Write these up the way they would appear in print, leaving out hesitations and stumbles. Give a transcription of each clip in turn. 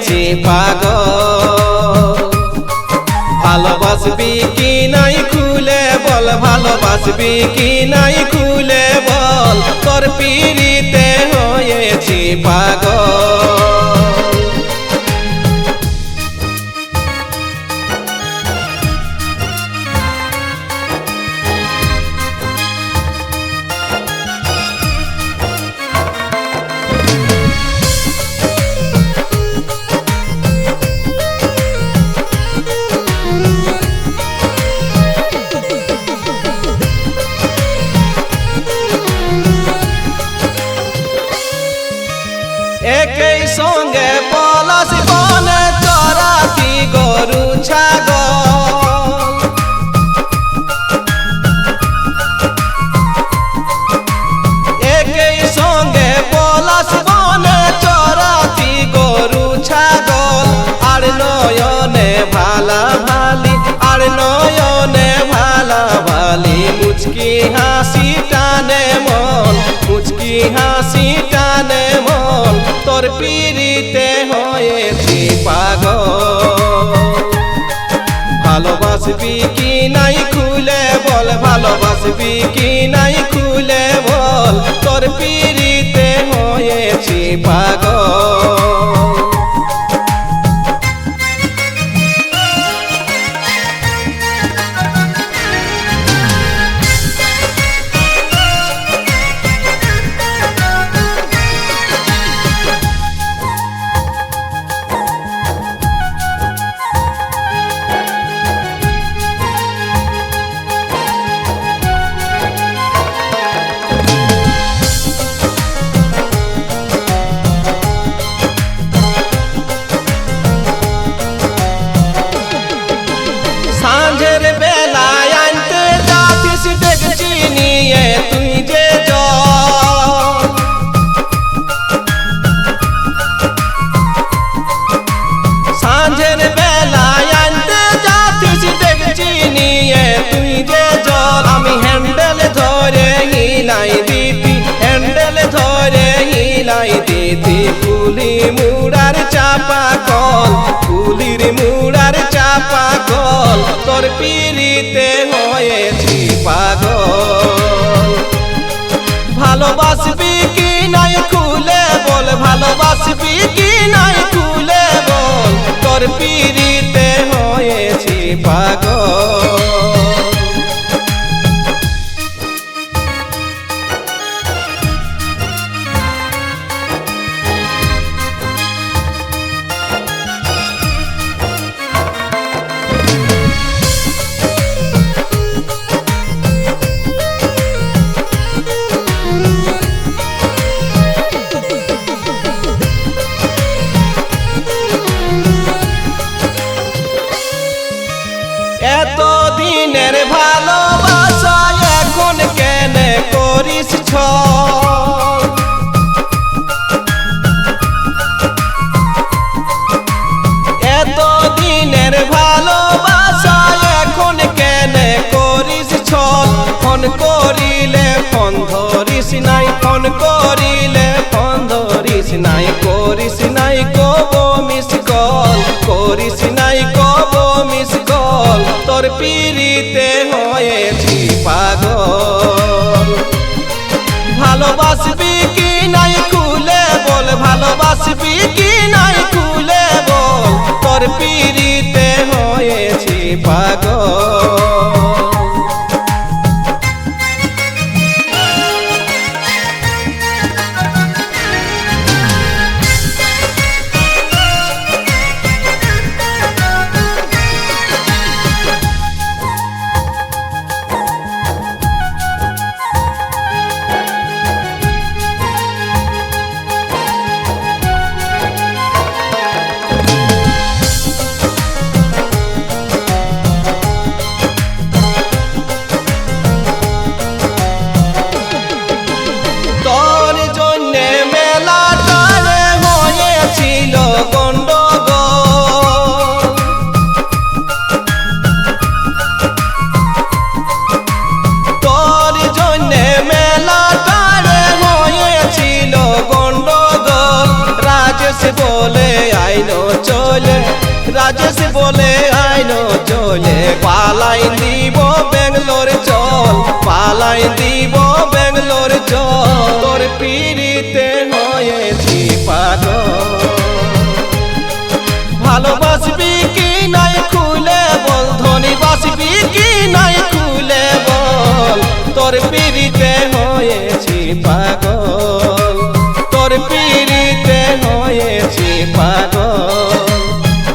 হয়েছি পাগল। ভালোবাসবি কি নাই খুলে বল, ভালোবাসবি কি নাই খুলে বল, তোর পিড়িতে হয়েছি পাগল। একই সঙ্গে পলাশ বনে চরাতি গরু ছাগল, একই সঙ্গে পলাশ বনে চরাতি গরু ছাগল। আর নয়নে ভালা ভালি, আর নয়নে ভালা ভালি, মুচকি হাসি টানে মন, মুচকি হাসি টানে মন, তোর পিড়িতে হয়েছি পাগল। ভালোবাসবি কি নাই খুলে বল, ভালোবাসবি কি নাই খুলে বল, তোর পিড়িতে হয়েছি পাগল। সাঁঝের বেলায় আনতে যাচ্ছিস ডেকচি নিয়ে তুই যে জল, সাঁঝের বেলায় আনতে যাচ্ছিস ডেকচি নিয়ে তুই যে জল। আমি হ্যান্ডেল ধরে হিলাই দিতি, হ্যান্ডেল ধরে হিলাই দিতি, ফুলি মুড়ার চাপা কল, ফুলির মুড়ার চাপা কল, তোর পিড়িতে হয়েছি পাগল। ভালোবাসবি কি নাই খুলে বল, ভালোবাসবি কি নাই খুলে বল, তোর পিড়িতে হয়েছি পাগল। এতদিনের ভালোবাসা এখন কেন করিস ছল, এতদিনের ভালোবাসা এখন কেন করিস ছল। ফোন করিলে ফোন ধরিস নাই, ফোন করিলে ফোন ধরিস নাই, করিস নাই কব মিস কল, করিস নাই কব মিস কল, তোর পিড়িতে হয়েছি পাগল। ভালোবাসবি কি নাই খুলে বল, ভালোবাসবি কি নাই খুলে বল, তোর পিড়িতে হয়েছি পাগল। রাজেশ বলে আইনো চলে পালাই দিব বেঙ্গলোর চল পালাই দিব বেঙ্গলোর চল তোর পিড়িতে হয়েছি পাগল ভালোবাসবি কি নাই খুলে বল ধনী বাসবি কি নাই খুলে বল তোর পিড়িতে হয়েছি পাগল তোর পিড়িতে হয়েছি পাগল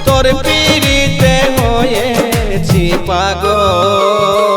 তোর পিড়িতে হয়েছি পাগল।